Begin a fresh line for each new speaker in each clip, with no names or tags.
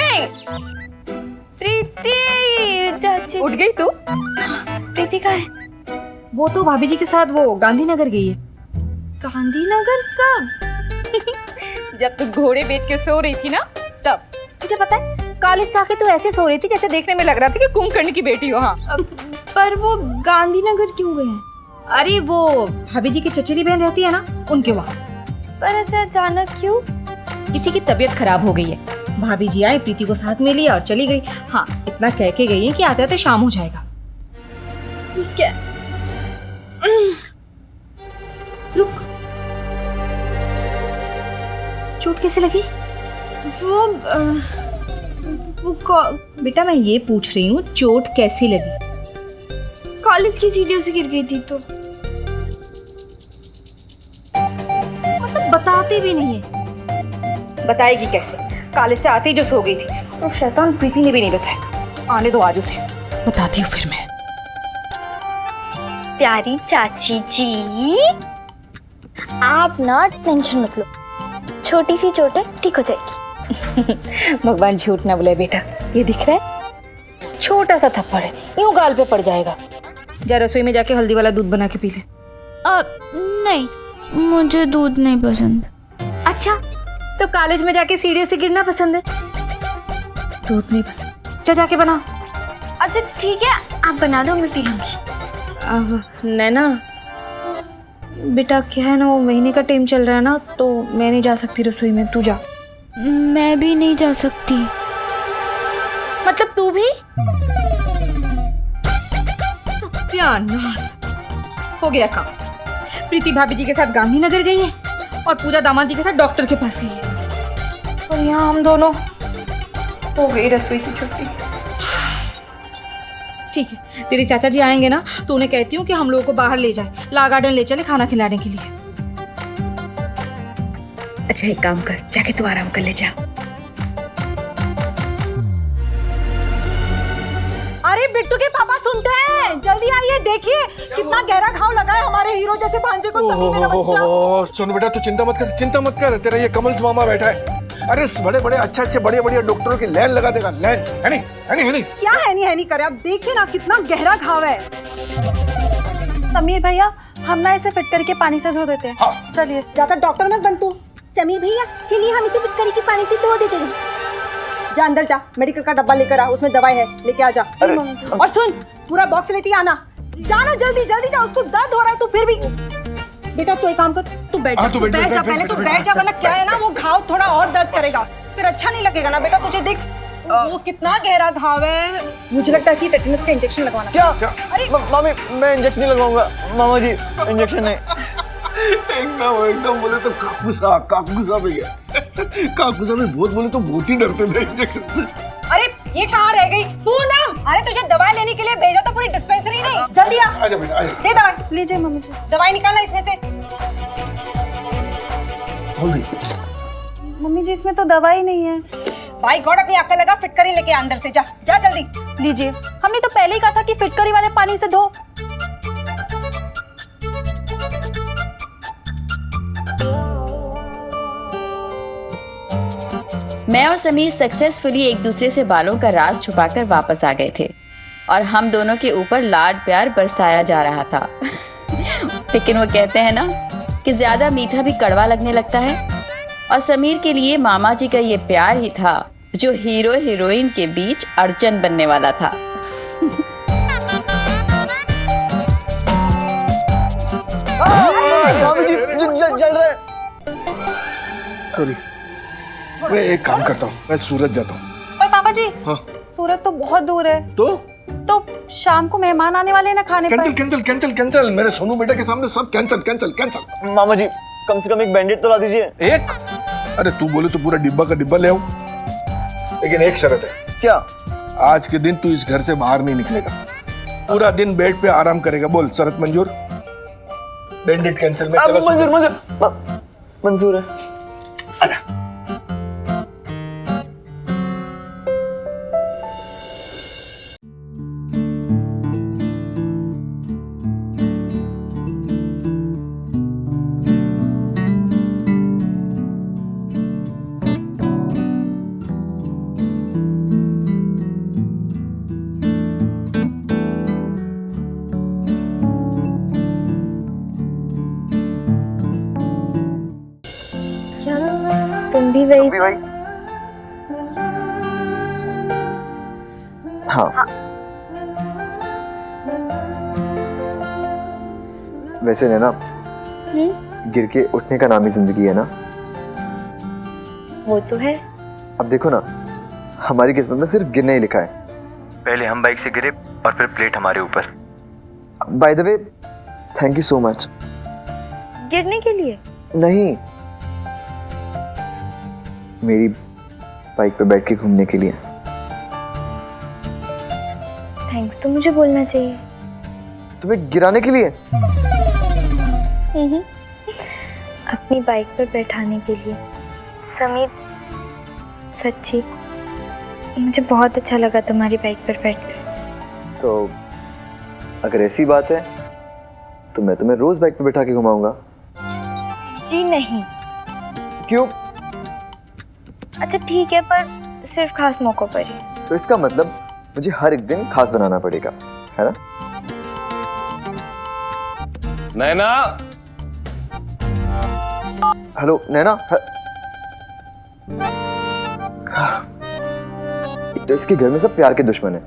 नहीं, प्रीति चाची।
उठ गई तू?
प्रीति कहाँ है?
वो तो भाभी जी के साथ वो गांधीनगर गई है।
गांधीनगर कब?
जब तू घोड़े बेच के सो रही थी ना तब।
मुझे पता है,
कॉलेज से आके तू ऐसे सो रही थी जैसे देखने में लग रहा था कि कुंभकर्ण की बेटी हो। हाँ,
पर वो गांधीनगर क्यों गए हैं?
अरे वो भाभी जी की चचेरी बहन रहती है ना, उनके वहाँ।
पर ऐसे अचानक क्यों?
किसी की तबीयत खराब हो गई है। भाभी जी आई, प्रीति को साथ में लिया और चली गई। हाँ, इतना कह के गई है कि आते आते शाम हो जाएगा।
ठीक है।
रुक, चोट कैसे लगी? बेटा मैं ये पूछ रही हूँ, चोट कैसी लगी?
कॉलेज की सीढ़ियों से गिर गई थी तो।
मतलब बताते भी नहीं है। बताएगी कैसे? कॉलेज से आते ही जो सो गई थी। और शैतान प्रीति ने भी नहीं बताया। आने दो आज उसे, बताती हूँ फिर मैं।
प्यारी चाची जी, आप ना टेंशन मत लो, छोटी सी चोट है, ठीक हो जाएगी।
भगवान झूठ ना बोले बेटा, ये दिख रहा है छोटा सा थप्पड़ है, यूं गाल पे पड़ जाएगा। जा रसोई में जाके हल्दी वाला दूध बना के पी ले।
नहीं, मुझे दूध नहीं पसंद।
अच्छा, तो कॉलेज में जाके सीढ़ियों से गिरना पसंद है? दूध नहीं पसंद, जा जाके बना।
अच्छा ठीक है, आप बना दो, मैं पी लूंगी।
नैना बेटा, क्या है ना, वो महीने का टाइम चल रहा है ना, तो मैं नहीं जा सकती रसोई में, तू जा।
मैं भी नहीं जा सकती।
मतलब तू भी? सत्यानाश, हो गया काम। प्रीति भाभी जी के साथ गांधीनगर गई है और पूजा दामाद जी के साथ डॉक्टर के पास गई है, और यहाँ हम दोनों। हो गई रसोई की छुट्टी। ठीक है, तेरे चाचा जी आएंगे ना तो उन्हें कहती हूँ कि हम लोगों को बाहर ले जाए, ला गार्डन ले चले खाना खिलाने के लिए। अच्छा एक काम कर, जाके तू आराम कर ले जा।
अरे बिट्टू के पापा सुनते हैं, जल्दी आइए, देखिए कितना गहरा घाव लगा है हमारे हीरो जैसे भांजे को। सभी मेरा बच्चा।
सुन बेटा, तू चिंता मत कर, तेरा ये कमल्स मामा बैठा है। अरे बड़े अच्छे बढ़िया डॉक्टरों की लाइन लगा देगा। लाइन है नहीं
क्या है नहीं करे, अब देखिए ना कितना गहरा घाव है। समीर भैया, हम ना इसे फिटकरी के पानी से धो देते हैं।
हाँ।
चलिए, ज्यादा डॉक्टर मत बन तू।
समीर भैया चलिए हम इसे फिटकरी के पानी से धो देते हैं।
जा अंदर जा, मेडिकल का डब्बा लेकर आ, उसमें दवाई है, लेके आ जा। और सुन, पूरा बॉक्स लेती आना, जाना जल्दी जा, उसको दर्द हो रहा है तो फिर भी। बेटा तू एक काम कर, तू बैठ जा, पहले तू बैठ जा, वरना क्या है ना, वो घाव थोड़ा और दर्द करेगा, फिर अच्छा नहीं लगेगा ना। बेटा तुझे देख, वो कितना गहरा घाव है। मुझे लगता है कि टेटनस का इंजेक्शन लगवाना।
क्या? अरे मामी, मैं इंजेक्शन नहीं लगवाऊंगा। मामा जी, इंजेक्शन नहीं।
एकदम बोले तो काकुसा में गया। काकुसा में बहुत बोले तो बहुत ही डरते थे इंजेक्शन से।
अरे ये कहाँ रह गई पूनम? अरे तुझे दवाई लेने के लिए भेजा था, पूरी डिस्पेंसरी नहीं। जल्दी आ,
आजा बेटा, आजा।
दे दवाई। लीजिए मम्मी जी, दवाई निकालना इसमें से। मम्मी जी, इसमें तो दवाई नहीं है। भाई गॉड, अपनी अक्ल लगा, फिटकरी लेके अंदर से जा जल्दी। लीजिए, हमने तो पहले ही कहा था कि फिटकरी वाले पानी से धो।
मैं और समीर सक्सेसफुली एक दूसरे से बालों का राज छुपाकर वापस आ गए थे और हम दोनों के ऊपर लाड प्यार बरसाया जा रहा था। लेकिन वो कहते हैं ना कि ज्यादा मीठा भी कड़वा लगने लगता है, और समीर के लिए मामा जी का ये प्यार ही था जो हीरो हीरोइन के बीच अड़चन बनने वाला था।
मामी जी जल रहे।
सॉरी, मैं एक काम करता हूँ, मैं सूरत जाता हूँ।
और पापा जी,
हाँ।
सूरत तो बहुत दूर है,
तो
शाम को मेहमान आने वाले हैं ना खाने पर।
कैंसिल। मेरे सोनू बेटा के सामने सब कैंसिल।
मामा जी, कम से कम एक बैंडेड तो ला दीजिए।
एक? अरे तू बोले तो पूरा डिब्बा का डिब्बा ले आऊं, लेकिन एक शर्त है।
क्या?
आज के दिन तू इस घर से बाहर नहीं निकलेगा, पूरा दिन बेड पे आराम करेगा। बोल, शर्त मंजूर? बैंडेड कैंसिल में चला।
मंजूर है।
आजा।
भी भाई। हाँ। वैसे नैना, गिर के उठने का नाम ही जिंदगी है ना।
वो तो है।
अब देखो ना, हमारी किस्मत में सिर्फ गिरना ही लिखा है। पहले हम बाइक से गिरे और फिर प्लेट हमारे ऊपर। By the way, thank you so much.
गिरने के लिए?
नहीं, मेरी बाइक पे बैठ के घूमने के लिए।
थैंक्स तो मुझे बोलना चाहिए।
तुम्हें गिराने के लिए?
अपनी बाइक पर बैठाने के लिए। समीर, सच्ची मुझे बहुत अच्छा लगा तुम्हारी बाइक पर बैठकर।
तो अगर ऐसी बात है तो मैं तुम्हें रोज बाइक पे बैठा के घुमाऊंगा।
जी नहीं।
क्यों?
अच्छा ठीक है, पर सिर्फ खास मौकों पर ही।
तो इसका मतलब मुझे हर एक दिन खास बनाना पड़ेगा, है ना?
नैना,
हेलो नैना। तो इसके घर में सब प्यार के दुश्मन है।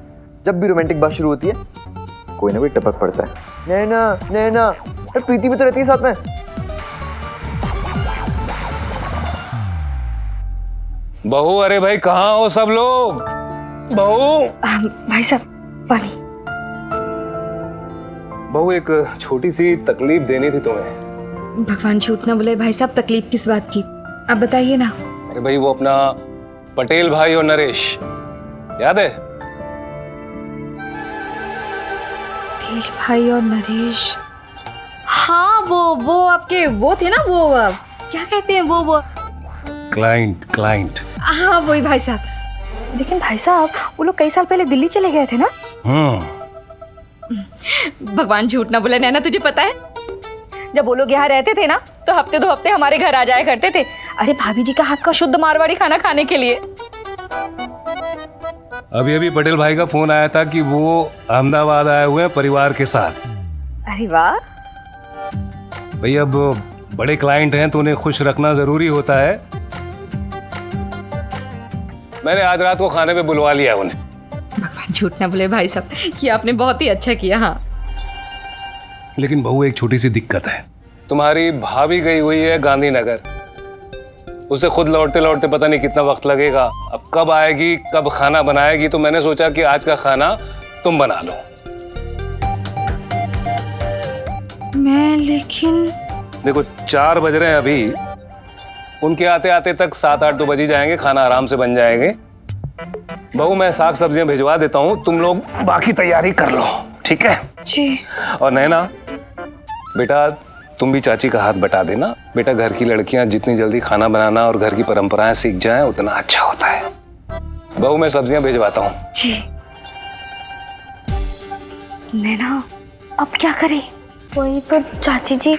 जब भी रोमांटिक बात शुरू होती है कोई ना कोई टपक पड़ता है। नैना नैना, अरे प्रीति भी तो रहती है साथ में।
बहू, अरे भाई कहाँ हो सब लोग? बहू,
भाई साहब पानी।
बहू एक छोटी सी तकलीफ देनी थी तुम्हें।
भगवान झूठ ना बोले भाई साहब, तकलीफ किस बात की? आप बताइए ना।
अरे भाई वो अपना पटेल भाई और नरेश, याद है?
पटेल भाई और नरेश, हाँ वो आपके वो थे ना, वो क्या कहते हैं वो
क्लाइंट।
हाँ वही भाई साहब। लेकिन भाई साहब वो लोग कई साल पहले दिल्ली चले गए थे ना। भगवान झूठ ना बोले नैना, तुझे पता है जब वो लोग यहाँ रहते थे ना तो हफ्ते 2 हफ्ते हमारे घर आ जाया करते थे। अरे भाभी जी का हाथ का शुद्ध मारवाड़ी खाना खाने के लिए।
अभी पटेल भाई का फोन आया था कि वो अहमदाबाद आए हुए हैं परिवार के साथ।
अरे वाह।
भाई अब बड़े क्लाइंट हैं तो उन्हें खुश रखना जरूरी होता है। मैंने आज रात को खाने पे बुलवा लिया उन्हें।
भगवान झूठ ना बोले भाई साहब, ये आपने बहुत ही अच्छा किया। हाँ
लेकिन बहू एक छोटी सी दिक्कत है। तुम्हारी भाभी गई हुई है गांधीनगर, उसे खुद लौटते लौटते पता नहीं कितना वक्त लगेगा। अब कब आएगी, कब खाना बनाएगी, तो मैंने सोचा कि आज का खाना तुम बना लो।
मैं लेकिन
देखो 4 बज रहे हैं अभी, उनके आते आते तक 7-8 तो बज ही जाएंगे, खाना आराम से बन जाएंगे। बहू मैं साग सब्जियां भिजवा देता हूँ, तुम लोग बाकी तैयारी कर लो, ठीक है?
जी।
और नैना बेटा, तुम भी चाची का हाथ बटा देना। बेटा घर की लड़कियां जितनी जल्दी खाना बनाना और घर की परंपराएं सीख जाएं उतना अच्छा होता है। बहू मैं सब्जियां भिजवाता हूँ।
जी। नैना अब क्या करें?
वही तो चाची जी,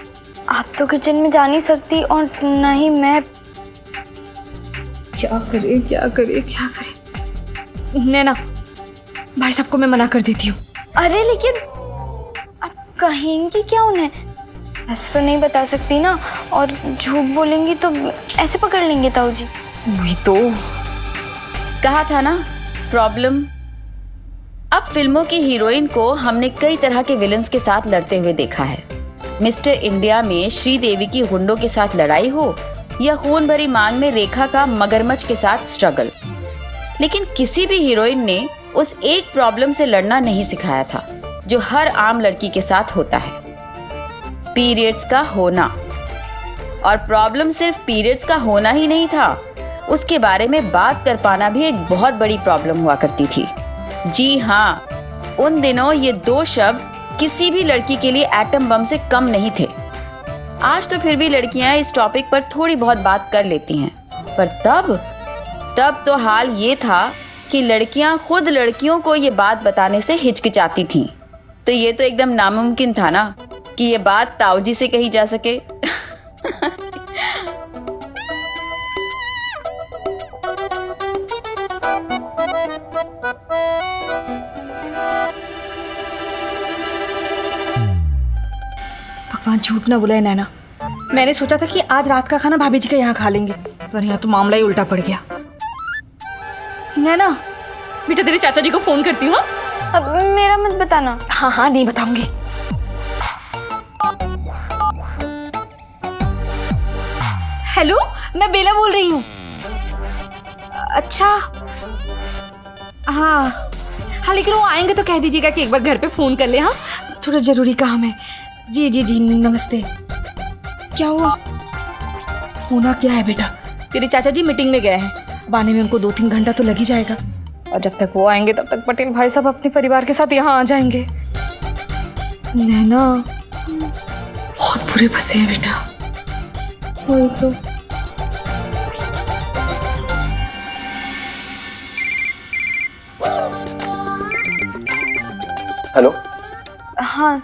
आप तो किचन में जा नहीं सकती और ना ही मैं।
क्या करे? नैना भाई साहब को मैं मना कर देती हूँ।
अरे लेकिन आप कहेंगी क्या उन्हें? ऐसे तो नहीं बता सकती ना, और झूठ बोलेंगी तो ऐसे पकड़ लेंगे ताऊ जी।
वही तो
कहा था ना, प्रॉब्लम। अब फिल्मों की हीरोइन को हमने कई तरह के विलन्स के साथ लड़ते हुए देखा है। मिस्टर इंडिया में श्रीदेवी की गुंडों के साथ लड़ाई हो या खून भरी मांग में रेखा का मगरमच्छ के साथ स्ट्रगल, लेकिन किसी भी हीरोइन ने उस एक प्रॉब्लम से लड़ना नहीं सिखाया था जो हर आम लड़की के साथ होता है, पीरियड्स का होना। और प्रॉब्लम सिर्फ पीरियड्स का होना ही नहीं था, उसके बारे में बात कर पाना भी एक बहुत बड़ी प्रॉब्लम हुआ करती थी। जी हाँ, उन दिनों ये 2 शब्द किसी भी लड़की के लिए एटम बम से कम नहीं थे। आज तो फिर भी लड़कियां इस टॉपिक पर थोड़ी बहुत बात कर लेती हैं, पर तब तो हाल ये था कि लड़कियां खुद लड़कियों को ये बात बताने से हिचकिचाती थीं। तो ये तो एकदम नामुमकिन था ना कि ये बात ताऊ जी से कही जा सके।
भगवान झूठ ना बुलाए नैना, मैंने सोचा था कि आज रात का खाना भाभी जी के यहाँ खा लेंगे,
पर यहाँ तो मामला ही उल्टा पड़ गया। नैना बेटा तेरे चाचा जी को फोन करती हूँ।
अब मेरा मत बताना।
हाँ हाँ नहीं बताऊंगी। हेलो मैं बेला बोल रही हूँ। अच्छा हाँ हाँ लेकिन वो आएंगे तो कह दीजिएगा कि एक बार घर पे फोन कर ले। हाँ थोड़ा जरूरी काम है। जी जी जी नमस्ते। क्या हुआ? होना क्या है बेटा? तेरे चाचा जी मीटिंग में गए हैं, अब आने में उनको 2-3 घंटा तो लग ही जाएगा, और जब तक वो आएंगे तब तक पटेल भाई साहब अपने परिवार के साथ यहाँ आ जाएंगे। नैना बहुत बुरे फंसे हैं बेटा। वही तो।
हेलो।
हाँ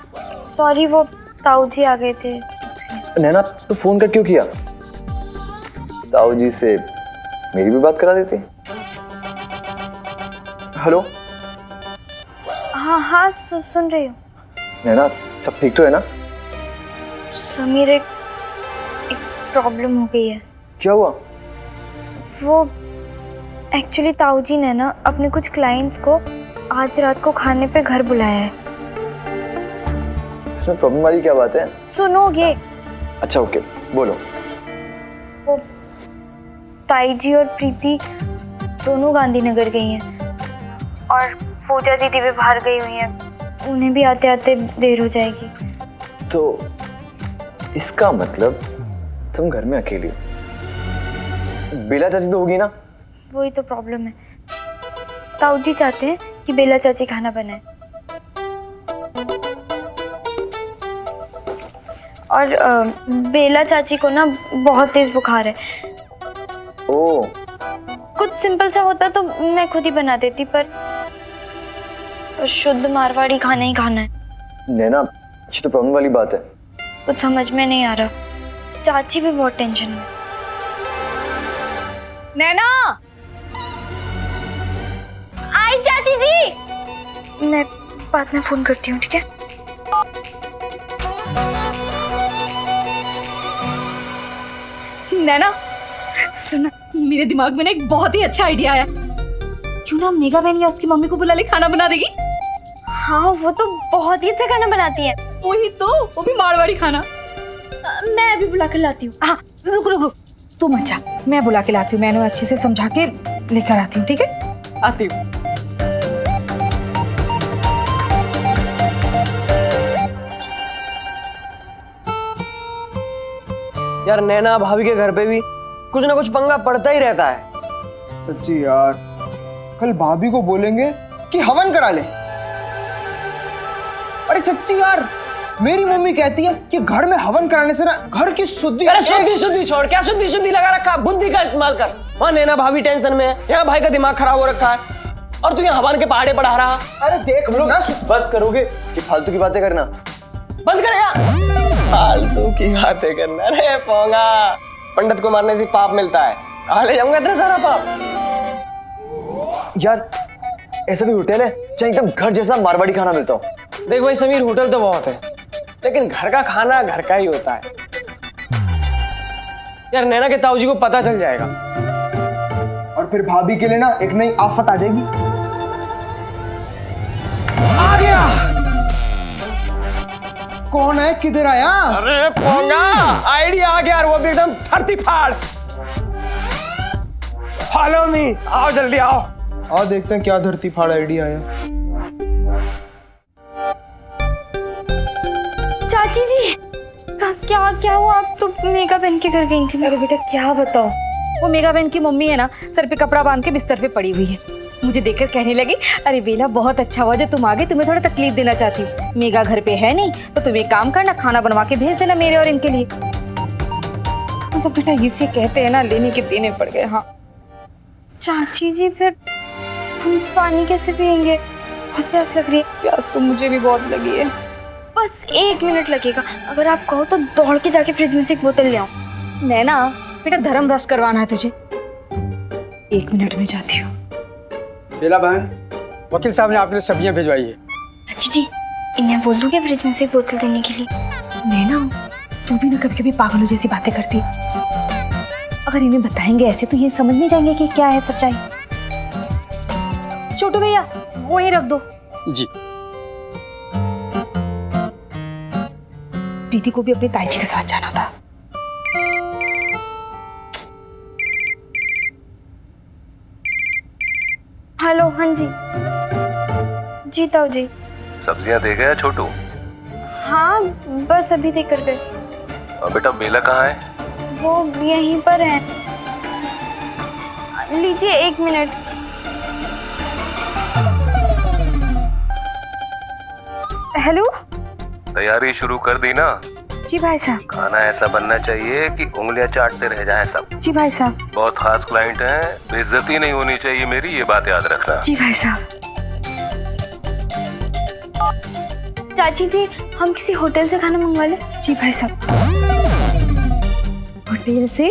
सॉरी, वो ताऊ जी आ गए थे इसलिए।
नैना तो फोन कर क्यों किया? ताऊ जी से मेरी भी बात करा देती। हेलो।
हाँ हाँ सुन रही हूँ।
नैना सब ठीक तो है ना?
समीर एक प्रॉब्लम हो गई है।
क्या हुआ?
वो एक्चुअली ताऊ जी ने ना अपने कुछ क्लाइंट्स को आज रात को खाने पे घर बुलाया है।
इसमें प्रॉब्लम वाली क्या बात है?
सुनोगे?
अच्छा ओके बोलो।
वो ताई जी और प्रीति दोनों गांधीनगर गई हैं और पूजा दीदी भी बाहर गई हुई हैं, उन्हें भी आते आते देर हो जाएगी।
तो इसका मतलब तुम घर में अकेली हो? बेला चाची तो होगी ना?
वही तो प्रॉब्लम है। ताऊ जी चाहते हैं कि बेला चाची खाना बनाए, और बेला चाची को ना बहुत तेज बुखार है।
ओह।
कुछ सिंपल सा होता तो मैं खुद ही बना देती, पर शुद्ध मारवाड़ी खाना ही खाना है।
नैना ये तो प्रॉब्लम वाली बात है।
कुछ समझ में नहीं आ रहा। चाची भी बहुत टेंशन में।
नैना
आई चाची जी। मैं बाद में फोन करती हूँ, ठीक है?
नैना सुना, मेरे दिमाग में ना एक बहुत ही अच्छा आइडिया आया। क्यों ना मेगा बहन या उसकी मम्मी को बुला ले, खाना बना देगी।
हाँ वो तो बहुत ही अच्छा खाना बनाती है।
वही तो, वो भी मारवाड़ी खाना।
मैं अभी बुला कर लाती हूँ।
हाँ रुक रुक रुक, तुम अच्छा, मैं बुला के लाती हूँ। मैं अच्छे से समझा के लेकर आती हूँ, ठीक है? आती हूँ।
यार नैना भाभी के घर पे भी कुछ ना कुछ पंगा पड़ता ही रहता है।
सच्ची यार, कल भाभी को बोलेंगे कि हवन करा ले। अरे सच्ची यार, मेरी मम्मी कहती है कि घर में हवन कराने से ना घर की शुद्धि।
अरे शुद्धि छोड़, क्या शुद्धि लगा रखा है? बुद्धि का इस्तेमाल कर। वहाँ नैना भाभी टेंशन में है, यहाँ भाई का दिमाग खराब हो रखा है, और तू यहाँ हवन के पहाड़े पढ़ा रहा।
अरे देख लो ना,
बस करोगे कि फालतू की बातें करना?
बंद कर यार, फालतू की बातें करना। रे पोंगा, पंडित को मारने से पाप मिलता है, कहाँ ले जाऊंगा इतना सारा पाप?
यार ऐसा भी होटल है जहाँ एकदम घर जैसा मारवाड़ी खाना मिलता हो।
देख भाई समीर, होटल तो बहुत है, लेकिन घर का खाना घर का ही होता है। यार नैना के ताऊ जी को पता चल जाएगा,
और फिर भाभी के लिए ना एक नई आफत आ जाएगी।
आ गया।
कौन है, किधर आया?
अरे पोंगा, आइडिया आ गया यार, वो भी एकदम धरती फाड़। फॉलो मी, आओ जल्दी आओ।
आओ देखते हैं क्या धरती फाड़ आइडिया आया।
चाची जी क्या हुआ? आप तो मेगा बहन के घर गई थी।
अरे बेटा क्या बताओ, वो मेगा बहन की मम्मी है ना, सर पे कपड़ा बांध के बिस्तर पे पड़ी हुई है। मुझे देखकर कहने लगी, अरे बेला बहुत अच्छा हुआ जो तुम आ गए, तुम्हें थोड़ा तकलीफ देना चाहती हूँ। मेगा घर पे है नहीं तो तुम एक काम करना, खाना बनवा के भेज देना मेरे और इनके लिए। तो बेटा इसे कहते हैं ना, लेने के देने पड़ गए। हाँ
चाची जी फिर हम पानी कैसे पियेंगे? बहुत प्यास लग रही है।
प्यास तो मुझे भी बहुत लगी है।
बस 1 मिनट लगेगा, अगर आप कहो तो दौड़ के जाके फ्रिज में से एक बोतल ले आऊं।
नैना बेटा धर्म रस करवाना है तुझे, 1 मिनट में जाती हूँ।
बेला बहन, वकील साहब ने आपने सब्जियां भिजवाई है।
चाची जी इन्हें बोल दूं क्या फ्रिज में से एक बोतल देने के लिए?
नैना तू भी ना कभी कभी पागलों जैसी बातें करती।
अगर इन्हें बताएंगे ऐसे तो ये समझ नहीं जाएंगे कि क्या है सच्चाई। छोटू भैया वहीं रख दो।
जी।
प्रीति को भी अपनी ताई जी के साथ जाना था।
हेलो, हाँ जी। जी ताऊ जी।
सब्जियां दे गया छोटू?
हाँ, बस अभी दे कर गए।
और बेटा बेला कहाँ है?
वो यहीं पर है। लीजिए 1 मिनट। हेलो।
तैयारी शुरू कर दी ना?
जी भाई साहब।
खाना ऐसा बनना चाहिए कि उंगलियां चाटते रह जाएं सब।
जी भाई साहब।
बहुत खास क्लाइंट हैं, बेइज्जती नहीं होनी चाहिए मेरी, ये बात याद रखना।
जी भाई साहब। चाची जी, हम किसी होटल से खाना मंगवा लें? जी भाई साहब।
होटल से?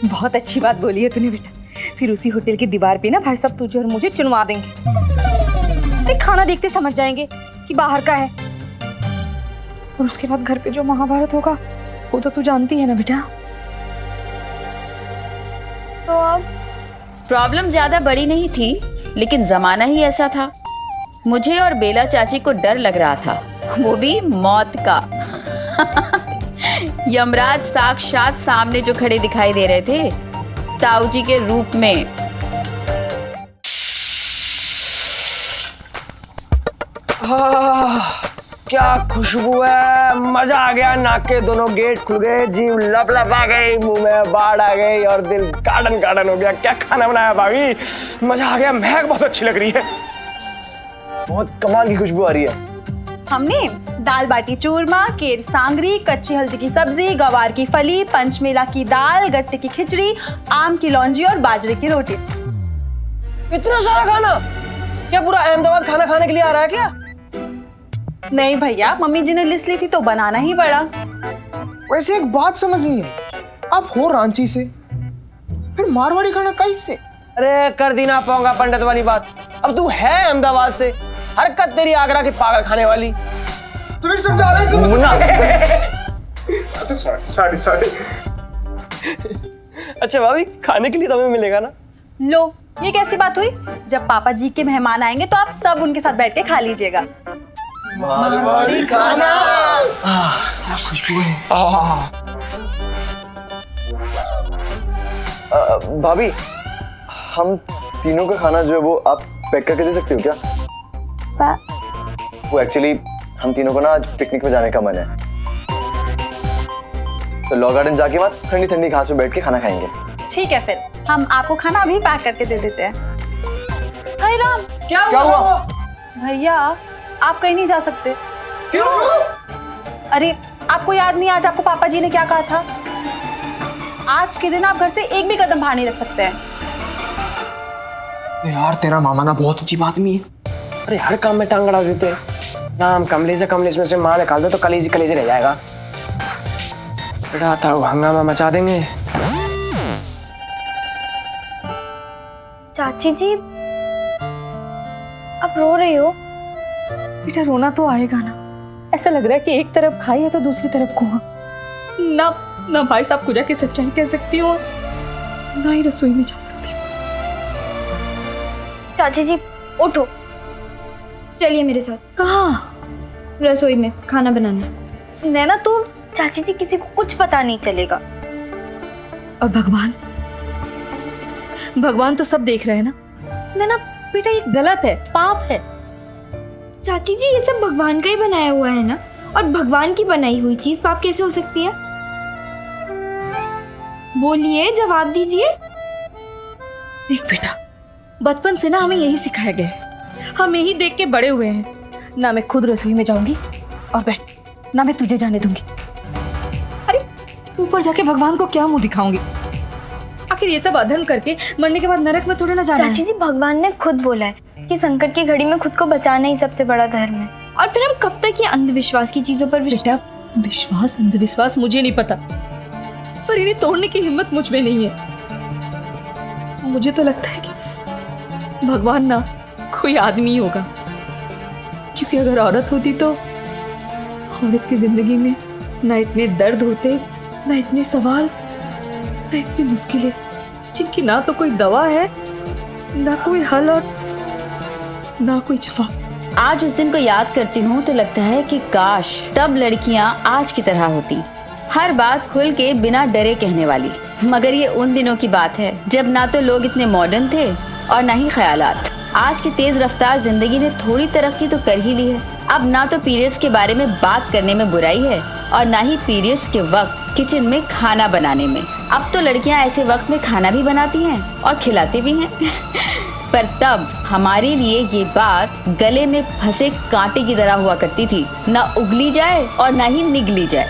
बहुत अच्छी बात बोली है तूने बेटा। फिर उसी होटल की दीवार पे ना भाई साहब तुझे और मुझे चुनवा देंगे। अरे खाना देखते समझ जाएंगे कि बाहर का है। और उसके बाद घर पे जो महाभारत होगा वो तो तू जानती है ना बेटा।
तो अब
प्रॉब्लम ज्यादा बड़ी नहीं थी, लेकिन जमाना ही ऐसा था। मुझे और बेला चाची को डर लग रहा था, वो भी मौत का। यमराज साक्षात सामने जो खड़े दिखाई दे रहे थे, ताऊ जी के रूप में।
क्या खुशबू है, मजा आ गया। नाक के दोनों गेट खुल गए, जीव लप आ गई, मुंह में बाढ़ आ गई और दिल गार्डन गार्डन हो गया। क्या खाना बनाया भाभी, मजा आ गया। महक बहुत अच्छी लग रही है, बहुत कमाल की खुशबू आ रही है।
हमने दाल बाटी चूरमा, केर सांगरी, कच्ची हल्दी की सब्जी, गवार की फली, पंचमेला की दाल, गट्टे की खिचड़ी, आम की लौंजी और बाजरे की रोटी।
इतना सारा खाना? क्या पूरा अहमदाबाद खाना खाने के लिए आ रहा है क्या?
नहीं भैया, मम्मी जी ने लिस्ट ली थी तो बनाना ही पड़ा।
वैसे एक बात समझ नहीं है, आप हो रांची से, फिर मारवाड़ी खाना कैसे?
अरे कर दी ना पाऊंगा पंडित वाली बात। अब तू है अहमदाबाद से, हरकत तेरी आगरा की पागल खाने वाली।
तो फिर समझा रहे सॉरी।
अच्छा भाभी, खाने के लिए तो हमें मिलेगा ना?
लो, ये कैसी बात हुई? जब पापा जी के मेहमान आएंगे तो आप सब उनके साथ बैठ के खा लीजिएगा।
मारवाड़ी खाना।
खुशबू है।
भाभी, हम तीनों का खाना जो है वो आप पैक करके दे सकते हो क्या? वो एक्चुअली हम तीनों को ना आज पिकनिक में जाने का मन है, तो लॉ गार्डन जाके बाद ठंडी ठंडी घास पे बैठ के खाना खाएंगे।
ठीक है, फिर हम आपको खाना अभी पैक करके दे देते हैं। हाय राम,
क्या हुआ?
भैया आप कहीं नहीं जा सकते।
क्यों?
अरे आपको याद नहीं, आज आपको पापा जी ने क्या कहा था? आज के दिन आप घर से एक भी कदम बाहर नहीं रख सकते हैं।
यार तेरा मामा ना बहुत अजीब आदमी है।
अरे हर काम में टांग अड़ा देते हैं ना। हम कमलेश में से माँ निकाल दो तो कलेजी रह जाएगा। बेटा था वो हंगामा मचा देंगे।
चाची जी, अब रो रही हो?
बेटा रोना तो आएगा ना। ऐसा लग रहा है कि एक तरफ खाई है तो दूसरी तरफ कुआं। ना भाई साहब को जाके सच्चाई कह सकती हूँ, ना ही रसोई में जा सकती हूँ।
चाची जी उठो, चलिए मेरे साथ।
कहाँ?
रसोई में खाना बनाना है।
नैना तुम?
चाची जी, किसी को कुछ पता नहीं चलेगा।
और भगवान तो सब देख रहे हैं ना। नैना बेटा ये गलत है, पाप है।
चाची जी, ये सब भगवान का ही बनाया हुआ है ना, और भगवान की बनाई हुई चीज पाप कैसे हो सकती है? बोलिए, जवाब दीजिए।
देख बेटा, बचपन से ना हमें यही सिखाया गया है, हम यही देख के बड़े हुए हैं। ना मैं खुद रसोई में जाऊंगी और बैठ, ना मैं तुझे जाने दूंगी। अरे ऊपर जाके भगवान को क्या मुंह दिखाऊंगी? आखिर ये सब अधर्म करके मरने के बाद नरक में थोड़ा ना जाना है।
चाची जी, भगवान ने खुद बोला है कि संकट की घड़ी में खुद को बचाना ही सबसे बड़ा धर्म है। और फिर हम कब तक ये अंधविश्वास की चीजों पर
बेटा, विश्वास अंधविश्वास मुझे नहीं पता, पर इन्हें तोड़ने की हिम्मत मुझ में नहीं है। मुझे तो लगता है कि भगवान ना कोई आदमी होगा, क्योंकि अगर औरत होती तो औरत की जिंदगी में ना इतने दर्द होते, ना इतने सवाल,
इतनी मुश्किलें जिनकी ना तो कोई दवा है, ना कोई हल और ना कोई जवाब।
आज उस दिन को याद करती हूँ तो लगता है कि काश तब लड़कियाँ आज की तरह होती, हर बात खुल के बिना डरे कहने वाली। मगर ये उन दिनों की बात है जब ना तो लोग इतने मॉडर्न थे और ना ही ख्यालात। आज की तेज रफ्तार जिंदगी ने थोड़ी तरक्की तो कर ही ली है। अब ना तो पीरियड्स के बारे में बात करने में बुराई है और ना ही पीरियड्स के वक्त किचन में खाना बनाने में। अब तो लड़कियां ऐसे वक्त में खाना भी बनाती हैं और खिलाती भी हैं। पर तब हमारे लिए ये बात गले में फंसे कांटे की तरह हुआ करती थी, ना उगली जाए और ना ही निगली जाए।